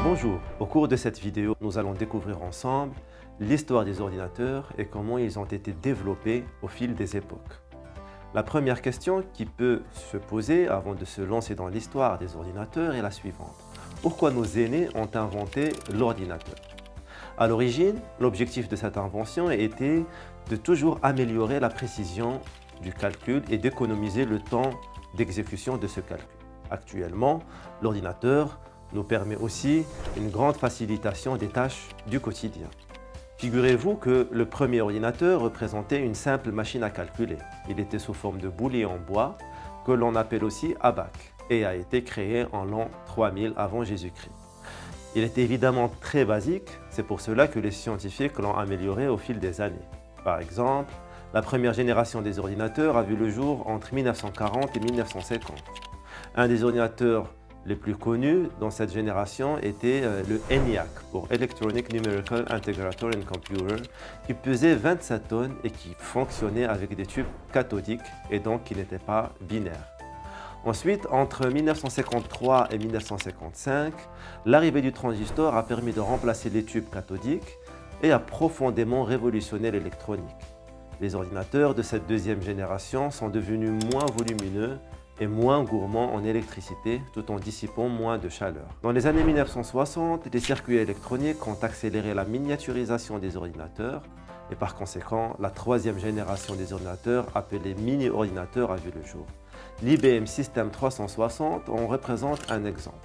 Bonjour, au cours de cette vidéo, nous allons découvrir ensemble l'histoire des ordinateurs et comment ils ont été développés au fil des époques. La première question qui peut se poser avant de se lancer dans l'histoire des ordinateurs est la suivante. Pourquoi nos aînés ont inventé l'ordinateur? À l'origine, l'objectif de cette invention était de toujours améliorer la précision du calcul et d'économiser le temps d'exécution de ce calcul. Actuellement, l'ordinateur nous permet aussi une grande facilitation des tâches du quotidien. Figurez-vous que le premier ordinateur représentait une simple machine à calculer. Il était sous forme de boulier en bois, que l'on appelle aussi abaque, et a été créé en l'an 3000 avant Jésus-Christ. Il était évidemment très basique, c'est pour cela que les scientifiques l'ont amélioré au fil des années. Par exemple, la première génération des ordinateurs a vu le jour entre 1940 et 1950. Un des ordinateurs les plus connus dans cette génération était le ENIAC, pour Electronic Numerical Integrator and Computer, qui pesait 27 tonnes et qui fonctionnait avec des tubes cathodiques et donc qui n'était pas binaire. Ensuite, entre 1953 et 1955, l'arrivée du transistor a permis de remplacer les tubes cathodiques et a profondément révolutionné l'électronique. Les ordinateurs de cette deuxième génération sont devenus moins volumineux et moins gourmands en électricité tout en dissipant moins de chaleur. Dans les années 1960, les circuits électroniques ont accéléré la miniaturisation des ordinateurs et par conséquent, la troisième génération des ordinateurs appelés mini-ordinateurs a vu le jour. L'IBM System 360 en représente un exemple.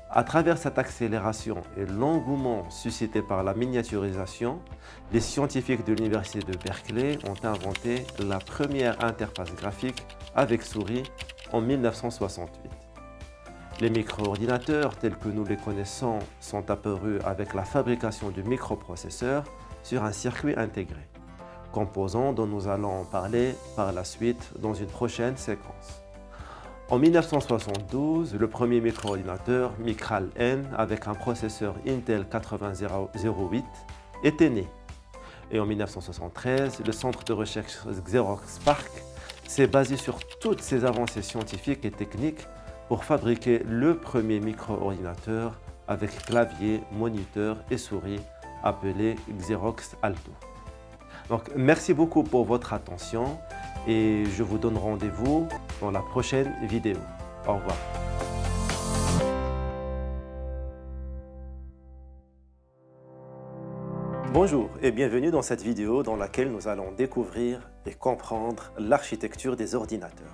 À travers cette accélération et l'engouement suscité par la miniaturisation, les scientifiques de l'université de Berkeley ont inventé la première interface graphique avec souris en 1968. Les micro-ordinateurs tels que nous les connaissons sont apparus avec la fabrication du microprocesseur sur un circuit intégré, composant dont nous allons en parler par la suite dans une prochaine séquence. En 1972, le premier micro-ordinateur, Micral-N, avec un processeur Intel 8008, était né. Et en 1973, le centre de recherche Xerox PARC s'est basé sur toutes ces avancées scientifiques et techniques pour fabriquer le premier micro-ordinateur avec clavier, moniteur et souris appelé Xerox Alto. Donc, merci beaucoup pour votre attention et je vous donne rendez-vous dans la prochaine vidéo. Au revoir. Bonjour et bienvenue dans cette vidéo dans laquelle nous allons découvrir et comprendre l'architecture des ordinateurs.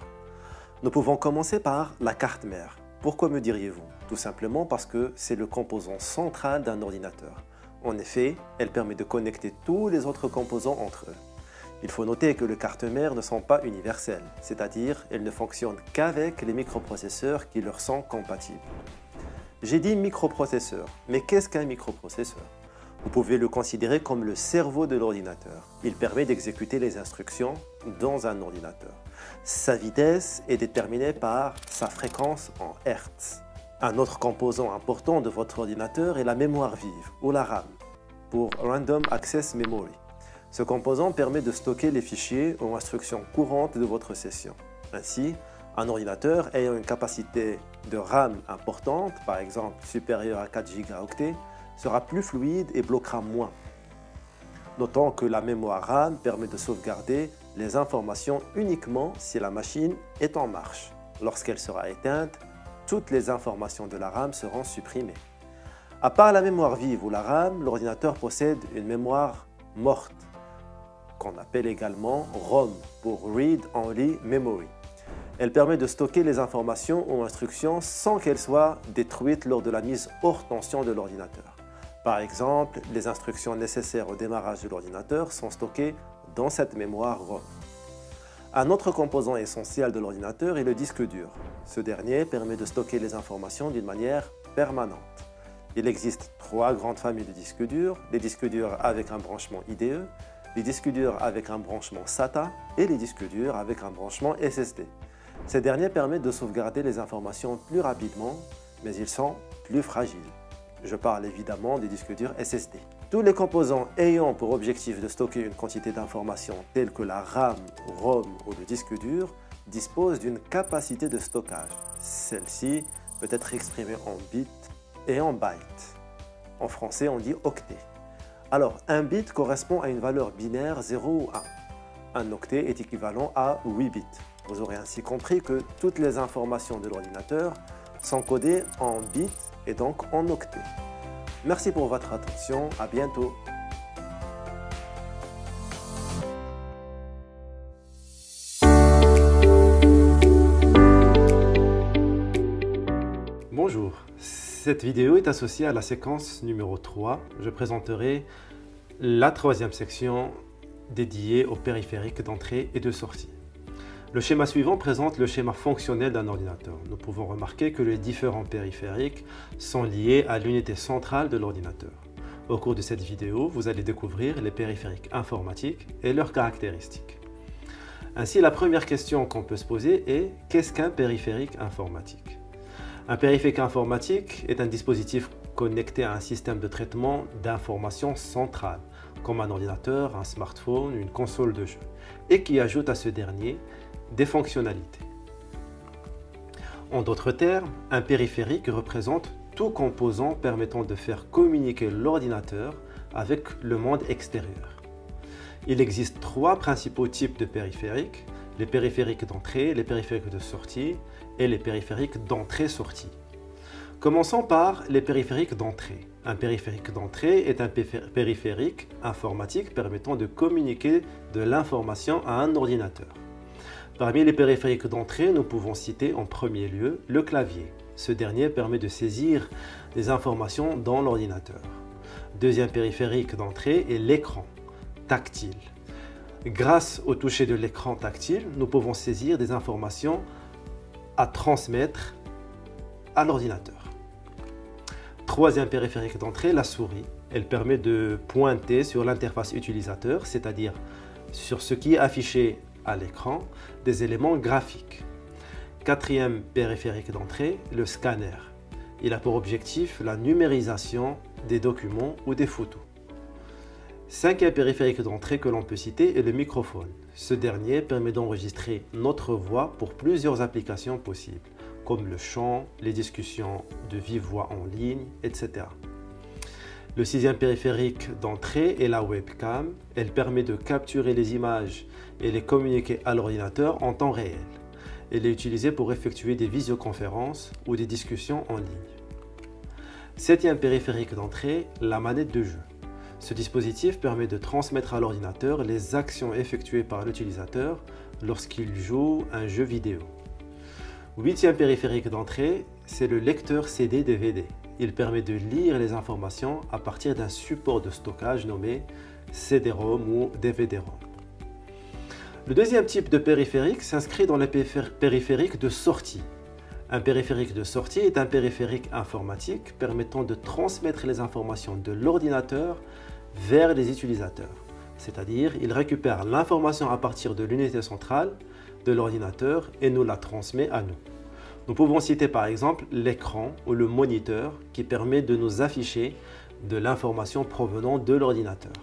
Nous pouvons commencer par la carte mère. Pourquoi me diriez-vous? Tout simplement parce que c'est le composant central d'un ordinateur. En effet, elle permet de connecter tous les autres composants entre eux. Il faut noter que les cartes mères ne sont pas universelles, c'est-à-dire elles ne fonctionnent qu'avec les microprocesseurs qui leur sont compatibles. J'ai dit microprocesseur, mais qu'est-ce qu'un microprocesseur? Vous pouvez le considérer comme le cerveau de l'ordinateur. Il permet d'exécuter les instructions dans un ordinateur. Sa vitesse est déterminée par sa fréquence en Hertz. Un autre composant important de votre ordinateur est la mémoire vive, ou la RAM, pour Random Access Memory. Ce composant permet de stocker les fichiers ou instructions courantes de votre session. Ainsi, un ordinateur ayant une capacité de RAM importante, par exemple supérieure à 4 Go, sera plus fluide et bloquera moins. Notons que la mémoire RAM permet de sauvegarder les informations uniquement si la machine est en marche. Lorsqu'elle sera éteinte, toutes les informations de la RAM seront supprimées. À part la mémoire vive ou la RAM, l'ordinateur possède une mémoire morte, qu'on appelle également ROM, pour Read Only Memory. Elle permet de stocker les informations ou instructions sans qu'elles soient détruites lors de la mise hors tension de l'ordinateur. Par exemple, les instructions nécessaires au démarrage de l'ordinateur sont stockées dans cette mémoire ROM. Un autre composant essentiel de l'ordinateur est le disque dur. Ce dernier permet de stocker les informations d'une manière permanente. Il existe 3 grandes familles de disques durs, les disques durs avec un branchement IDE, les disques durs avec un branchement SATA et les disques durs avec un branchement SSD. Ces derniers permettent de sauvegarder les informations plus rapidement, mais ils sont plus fragiles. Je parle évidemment des disques durs SSD. Tous les composants ayant pour objectif de stocker une quantité d'informations telles que la RAM, ROM ou le disque dur disposent d'une capacité de stockage. Celle-ci peut être exprimée en bits et en bytes. En français, on dit octet. Alors, un bit correspond à une valeur binaire 0 ou 1. Un octet est équivalent à 8 bits. Vous aurez ainsi compris que toutes les informations de l'ordinateur sont codées en bits et donc en octets. Merci pour votre attention, à bientôt. Bonjour, cette vidéo est associée à la séquence numéro 3. Je présenterai la troisième section dédiée aux périphériques d'entrée et de sortie. Le schéma suivant présente le schéma fonctionnel d'un ordinateur. Nous pouvons remarquer que les différents périphériques sont liés à l'unité centrale de l'ordinateur. Au cours de cette vidéo, vous allez découvrir les périphériques informatiques et leurs caractéristiques. Ainsi, la première question qu'on peut se poser est « Qu'est-ce qu'un périphérique informatique ?» Un périphérique informatique est un dispositif connecté à un système de traitement d'informations centrale, comme un ordinateur, un smartphone, une console de jeu, et qui ajoute à ce dernier des fonctionnalités. En d'autres termes, un périphérique représente tout composant permettant de faire communiquer l'ordinateur avec le monde extérieur. Il existe trois principaux types de périphériques, les périphériques d'entrée, les périphériques de sortie et les périphériques d'entrée-sortie. Commençons par les périphériques d'entrée. Un périphérique d'entrée est un périphérique informatique permettant de communiquer de l'information à un ordinateur. Parmi les périphériques d'entrée, nous pouvons citer en premier lieu le clavier. Ce dernier permet de saisir des informations dans l'ordinateur. Deuxième périphérique d'entrée est l'écran tactile. Grâce au toucher de l'écran tactile, nous pouvons saisir des informations à transmettre à l'ordinateur. Troisième périphérique d'entrée, la souris. Elle permet de pointer sur l'interface utilisateur, c'est-à-dire sur ce qui est affiché à l'écran, des éléments graphiques. Quatrième périphérique d'entrée, le scanner. Il a pour objectif la numérisation des documents ou des photos. Cinquième périphérique d'entrée que l'on peut citer est le microphone. Ce dernier permet d'enregistrer notre voix pour plusieurs applications possibles, comme le chant, les discussions de vive voix en ligne, etc. Le sixième périphérique d'entrée est la webcam. Elle permet de capturer les images et les communiquer à l'ordinateur en temps réel. Elle est utilisée pour effectuer des visioconférences ou des discussions en ligne. Septième périphérique d'entrée, la manette de jeu. Ce dispositif permet de transmettre à l'ordinateur les actions effectuées par l'utilisateur lorsqu'il joue un jeu vidéo. Huitième périphérique d'entrée, c'est le lecteur CD-DVD. Il permet de lire les informations à partir d'un support de stockage nommé CD-ROM ou DVD-ROM. Le deuxième type de périphérique s'inscrit dans les périphériques de sortie. Un périphérique de sortie est un périphérique informatique permettant de transmettre les informations de l'ordinateur vers les utilisateurs. C'est-à-dire, il récupère l'information à partir de l'unité centrale de l'ordinateur et nous la transmet à nous. Nous pouvons citer par exemple l'écran ou le moniteur qui permet de nous afficher de l'information provenant de l'ordinateur.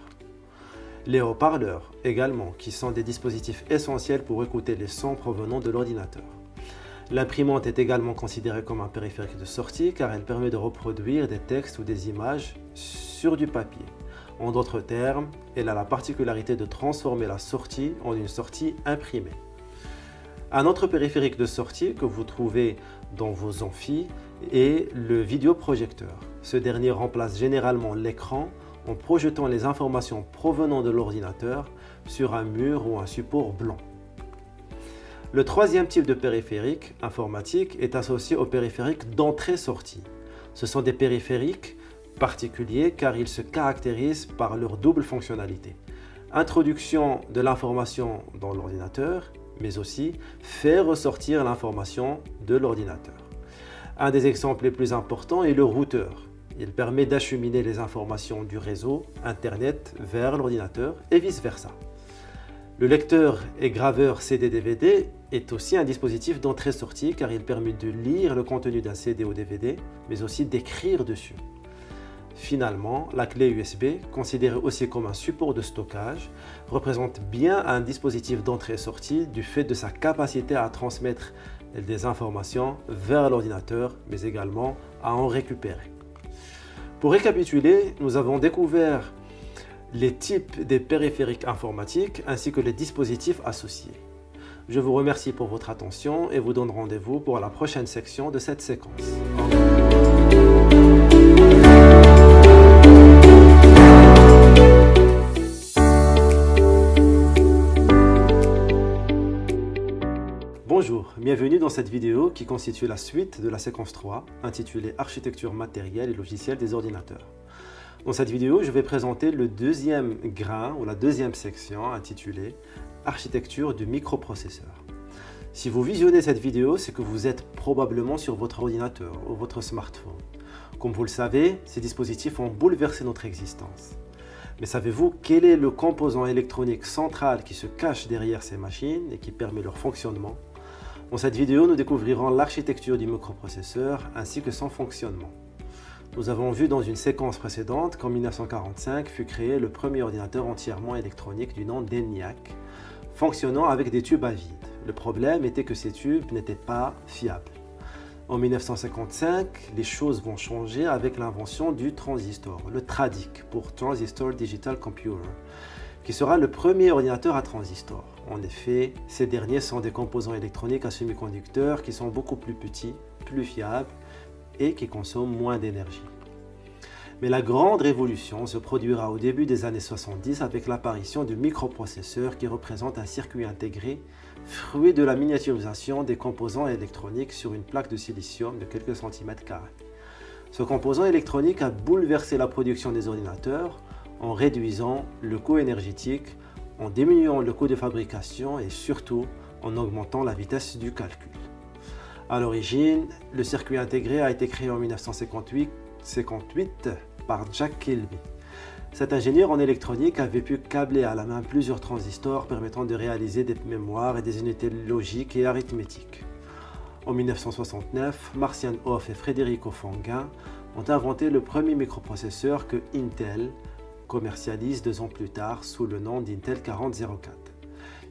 Les haut-parleurs également, qui sont des dispositifs essentiels pour écouter les sons provenant de l'ordinateur. L'imprimante est également considérée comme un périphérique de sortie car elle permet de reproduire des textes ou des images sur du papier. En d'autres termes, elle a la particularité de transformer la sortie en une sortie imprimée. Un autre périphérique de sortie que vous trouvez dans vos amphis est le vidéoprojecteur. Ce dernier remplace généralement l'écran en projetant les informations provenant de l'ordinateur sur un mur ou un support blanc. Le troisième type de périphérique informatique est associé aux périphériques d'entrée-sortie. Ce sont des périphériques particuliers car ils se caractérisent par leur double fonctionnalité. Introduction de l'information dans l'ordinateur, mais aussi faire ressortir l'information de l'ordinateur. Un des exemples les plus importants est le routeur. Il permet d'acheminer les informations du réseau Internet vers l'ordinateur et vice-versa. Le lecteur et graveur CD-DVD est aussi un dispositif d'entrée-sortie car il permet de lire le contenu d'un CD ou DVD, mais aussi d'écrire dessus. Finalement, la clé USB, considérée aussi comme un support de stockage, représente bien un dispositif d'entrée-sortie du fait de sa capacité à transmettre des informations vers l'ordinateur, mais également à en récupérer. Pour récapituler, nous avons découvert les types des périphériques informatiques ainsi que les dispositifs associés. Je vous remercie pour votre attention et vous donne rendez-vous pour la prochaine section de cette séquence. Bonjour, bienvenue dans cette vidéo qui constitue la suite de la séquence 3 intitulée Architecture matérielle et logicielle des ordinateurs. Dans cette vidéo, je vais présenter le deuxième grain ou la deuxième section intitulée Architecture du microprocesseur. Si vous visionnez cette vidéo, c'est que vous êtes probablement sur votre ordinateur ou votre smartphone. Comme vous le savez, ces dispositifs ont bouleversé notre existence. Mais savez-vous quel est le composant électronique central qui se cache derrière ces machines et qui permet leur fonctionnement? Dans cette vidéo, nous découvrirons l'architecture du microprocesseur ainsi que son fonctionnement. Nous avons vu dans une séquence précédente qu'en 1945 fut créé le premier ordinateur entièrement électronique du nom d'ENIAC, fonctionnant avec des tubes à vide. Le problème était que ces tubes n'étaient pas fiables. En 1955, les choses vont changer avec l'invention du transistor, le TRADIC pour Transistor Digital Computer, qui sera le premier ordinateur à transistor. En effet, ces derniers sont des composants électroniques à semi-conducteurs qui sont beaucoup plus petits, plus fiables et qui consomment moins d'énergie. Mais la grande révolution se produira au début des années 70 avec l'apparition du microprocesseur qui représente un circuit intégré, fruit de la miniaturisation des composants électroniques sur une plaque de silicium de quelques centimètres carrés. Ce composant électronique a bouleversé la production des ordinateurs en réduisant le coût énergétique, en diminuant le coût de fabrication et surtout en augmentant la vitesse du calcul. À l'origine, le circuit intégré a été créé en 1958 par Jack Kilby. Cet ingénieur en électronique avait pu câbler à la main plusieurs transistors permettant de réaliser des mémoires et des unités logiques et arithmétiques. En 1969, Marcian Hoff et Federico Fanguin ont inventé le premier microprocesseur que Intel commercialise 2 ans plus tard sous le nom d'Intel 4004.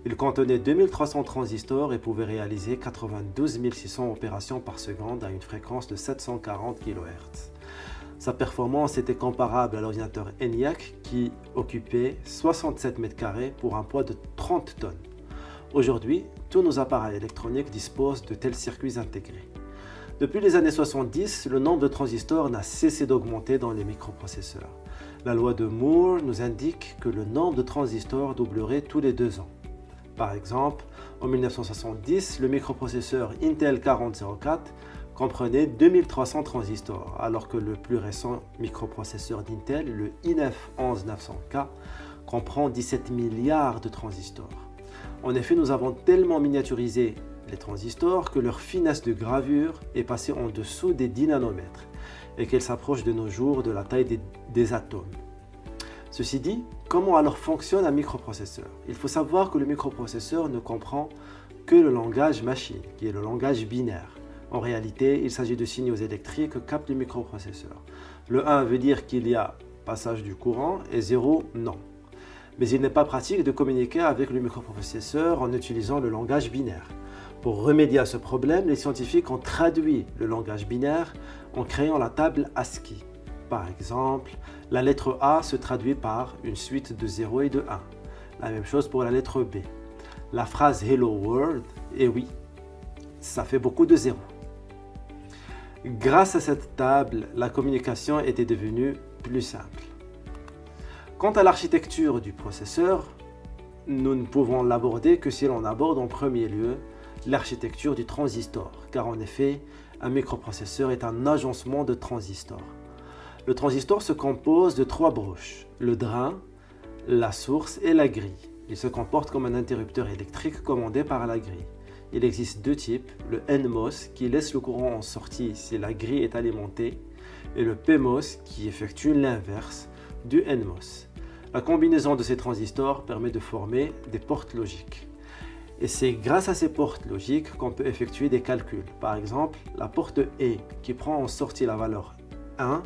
Il contenait 2300 transistors et pouvait réaliser 92 600 opérations par seconde à une fréquence de 740 kHz. Sa performance était comparable à l'ordinateur ENIAC qui occupait 67 m² pour un poids de 30 tonnes. Aujourd'hui, tous nos appareils électroniques disposent de tels circuits intégrés. Depuis les années 70, le nombre de transistors n'a cessé d'augmenter dans les microprocesseurs. La loi de Moore nous indique que le nombre de transistors doublerait tous les 2 ans. Par exemple, en 1970, le microprocesseur Intel 4004 comprenait 2300 transistors, alors que le plus récent microprocesseur d'Intel, le i9-11900K, comprend 17 milliards de transistors. En effet, nous avons tellement miniaturisé les transistors que leur finesse de gravure est passée en dessous des 10 nanomètres et qu'elle s'approche de nos jours de la taille des atomes. Ceci dit, comment alors fonctionne un microprocesseur? Il faut savoir que le microprocesseur ne comprend que le langage machine, qui est le langage binaire. En réalité, il s'agit de signaux électriques que capte le microprocesseur. Le 1 veut dire qu'il y a passage du courant et 0, non. Mais il n'est pas pratique de communiquer avec le microprocesseur en utilisant le langage binaire. Pour remédier à ce problème, les scientifiques ont traduit le langage binaire en créant la table ASCII. Par exemple, la lettre A se traduit par une suite de 0 et de 1. La même chose pour la lettre B. La phrase Hello World, et oui, ça fait beaucoup de zéros. Grâce à cette table, la communication était devenue plus simple. Quant à l'architecture du processeur, nous ne pouvons l'aborder que si l'on aborde en premier lieu l'architecture du transistor, car en effet, un microprocesseur est un agencement de transistors. Le transistor se compose de 3 broches, le drain, la source et la grille. Il se comporte comme un interrupteur électrique commandé par la grille. Il existe 2 types, le NMOS qui laisse le courant en sortie si la grille est alimentée et le PMOS qui effectue l'inverse du NMOS. La combinaison de ces transistors permet de former des portes logiques. Et c'est grâce à ces portes logiques qu'on peut effectuer des calculs. Par exemple, la porte E qui prend en sortie la valeur 1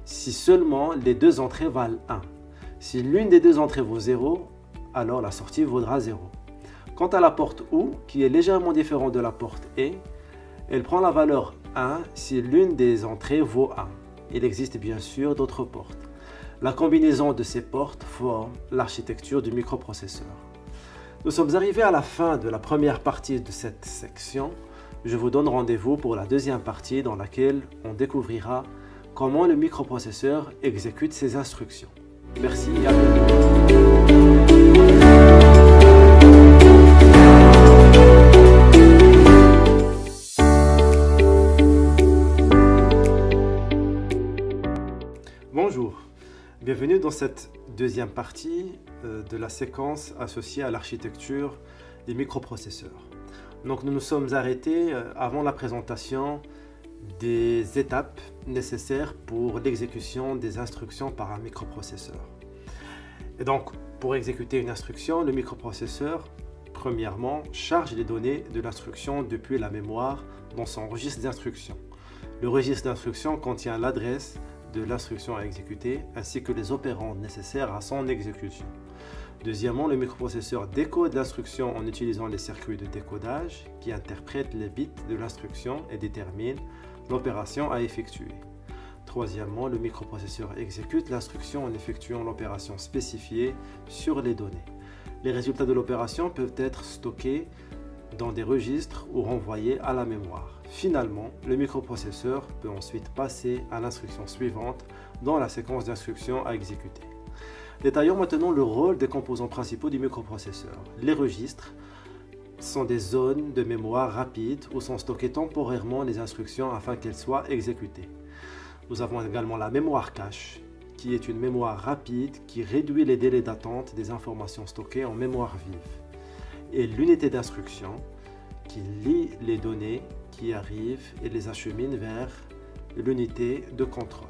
si seulement les 2 entrées valent 1. Si l'une des 2 entrées vaut 0, alors la sortie vaudra 0. Quant à la porte OU, qui est légèrement différente de la porte E, elle prend la valeur 1 si l'une des entrées vaut 1. il existe bien sûr d'autres portes. La combinaison de ces portes forme l'architecture du microprocesseur. Nous sommes arrivés à la fin de la première partie de cette section. Je vous donne rendez-vous pour la deuxième partie dans laquelle on découvrira comment le microprocesseur exécute ses instructions. Merci et à bientôt. Bonjour, bienvenue dans cette deuxième partie de la séquence associée à l'architecture des microprocesseurs. Donc nous nous sommes arrêtés avant la présentation des étapes nécessaires pour l'exécution des instructions par un microprocesseur. Et donc pour exécuter une instruction, le microprocesseur, premièrement, charge les données de l'instruction depuis la mémoire dans son registre d'instruction. Le registre d'instruction contient l'adresse de l'instruction à exécuter ainsi que les opérands nécessaires à son exécution. Deuxièmement, le microprocesseur décode l'instruction en utilisant les circuits de décodage qui interprètent les bits de l'instruction et déterminent l'opération à effectuer. Troisièmement, le microprocesseur exécute l'instruction en effectuant l'opération spécifiée sur les données. Les résultats de l'opération peuvent être stockés dans des registres ou renvoyés à la mémoire. Finalement, le microprocesseur peut ensuite passer à l'instruction suivante dans la séquence d'instructions à exécuter. Détaillons maintenant le rôle des composants principaux du microprocesseur. Les registres sont des zones de mémoire rapide où sont stockées temporairement les instructions afin qu'elles soient exécutées. Nous avons également la mémoire cache, qui est une mémoire rapide qui réduit les délais d'attente des informations stockées en mémoire vive. Et l'unité d'instruction, qui lie les données qui arrivent et les achemine vers l'unité de contrôle.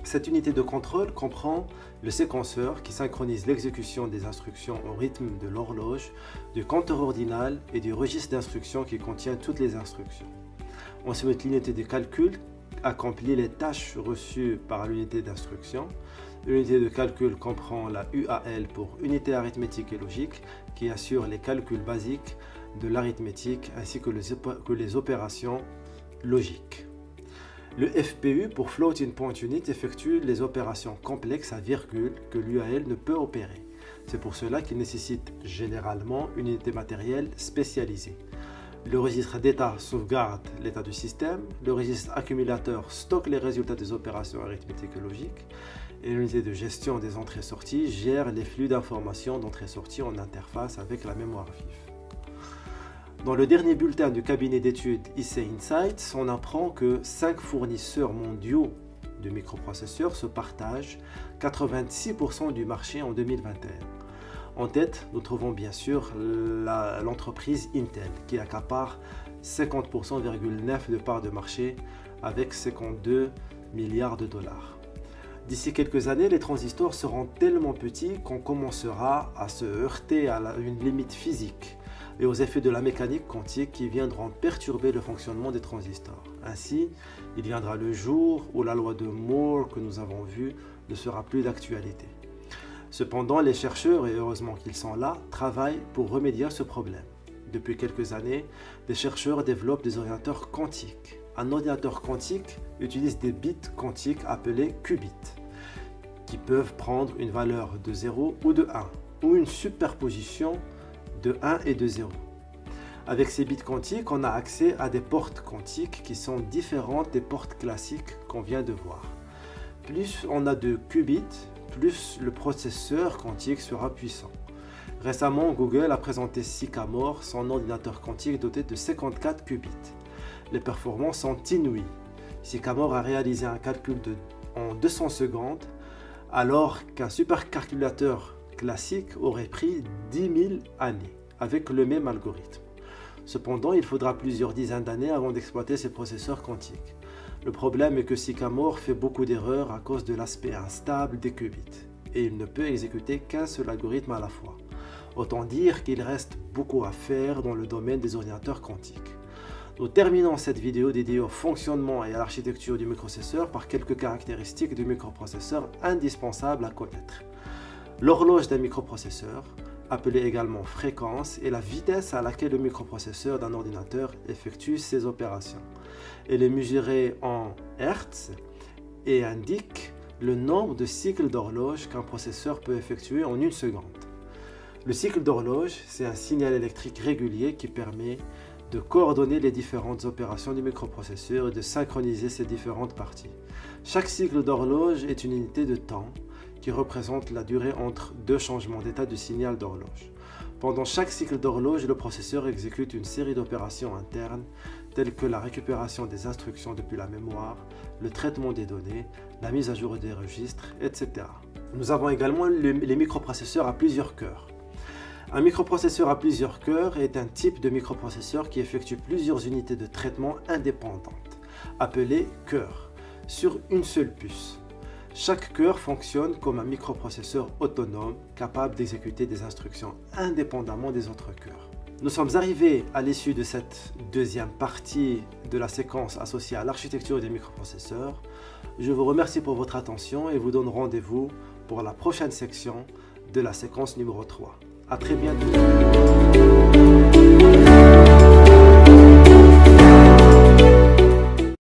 Cette unité de contrôle comprend le séquenceur qui synchronise l'exécution des instructions au rythme de l'horloge, du compteur ordinal et du registre d'instructions qui contient toutes les instructions. Ensuite, l'unité de calcul accomplit les tâches reçues par l'unité d'instruction. L'unité de calcul comprend la UAL pour unité arithmétique et logique qui assure les calculs basiques de l'arithmétique ainsi que les opérations logiques. Le FPU pour Floating Point Unit effectue les opérations complexes à virgule que l'UAL ne peut opérer. C'est pour cela qu'il nécessite généralement une unité matérielle spécialisée. Le registre d'état sauvegarde l'état du système, le registre accumulateur stocke les résultats des opérations arithmétiques et logiques, et l'unité de gestion des entrées-sorties gère les flux d'informations d'entrée-sortie en interface avec la mémoire vive. Dans le dernier bulletin du cabinet d'études IC Insights, on apprend que 5 fournisseurs mondiaux de microprocesseurs se partagent 86% du marché en 2021. En tête, nous trouvons bien sûr l'entreprise Intel qui accapare 50,9% de part de marché avec 52 milliards de dollars. D'ici quelques années, les transistors seront tellement petits qu'on commencera à se heurter à une limite physique et aux effets de la mécanique quantique qui viendront perturber le fonctionnement des transistors. Ainsi, il viendra le jour où la loi de Moore que nous avons vue ne sera plus d'actualité. Cependant, les chercheurs, et heureusement qu'ils sont là, travaillent pour remédier à ce problème. Depuis quelques années, des chercheurs développent des ordinateurs quantiques. Un ordinateur quantique utilise des bits quantiques appelés qubits, qui peuvent prendre une valeur de 0 ou de 1, ou une superposition de 1 et de 0. Avec ces bits quantiques, on a accès à des portes quantiques qui sont différentes des portes classiques qu'on vient de voir. Plus on a de qubits, plus le processeur quantique sera puissant. Récemment, Google a présenté Sycamore, son ordinateur quantique doté de 54 qubits. Les performances sont inouïes. Sycamore a réalisé un calcul en 200 secondes, alors qu'un supercalculateur classique aurait pris 10 000 années avec le même algorithme. Cependant, il faudra plusieurs dizaines d'années avant d'exploiter ces processeurs quantiques. Le problème est que Sycamore fait beaucoup d'erreurs à cause de l'aspect instable des qubits et il ne peut exécuter qu'un seul algorithme à la fois. Autant dire qu'il reste beaucoup à faire dans le domaine des ordinateurs quantiques. Nous terminons cette vidéo dédiée au fonctionnement et à l'architecture du microprocesseur par quelques caractéristiques du microprocesseur indispensables à connaître. L'horloge d'un microprocesseur, appelée également fréquence, est la vitesse à laquelle le microprocesseur d'un ordinateur effectue ses opérations. Elle est mesurée en Hertz et indique le nombre de cycles d'horloge qu'un processeur peut effectuer en une seconde. Le cycle d'horloge, c'est un signal électrique régulier qui permet de coordonner les différentes opérations du microprocesseur et de synchroniser ses différentes parties. Chaque cycle d'horloge est une unité de temps qui représente la durée entre deux changements d'état du signal d'horloge. Pendant chaque cycle d'horloge, le processeur exécute une série d'opérations internes telles que la récupération des instructions depuis la mémoire, le traitement des données, la mise à jour des registres, etc. Nous avons également les microprocesseurs à plusieurs cœurs. Un microprocesseur à plusieurs cœurs est un type de microprocesseur qui effectue plusieurs unités de traitement indépendantes, appelées cœurs, sur une seule puce. Chaque cœur fonctionne comme un microprocesseur autonome capable d'exécuter des instructions indépendamment des autres cœurs. Nous sommes arrivés à l'issue de cette deuxième partie de la séquence associée à l'architecture des microprocesseurs. Je vous remercie pour votre attention et vous donne rendez-vous pour la prochaine section de la séquence numéro 3. À très bientôt.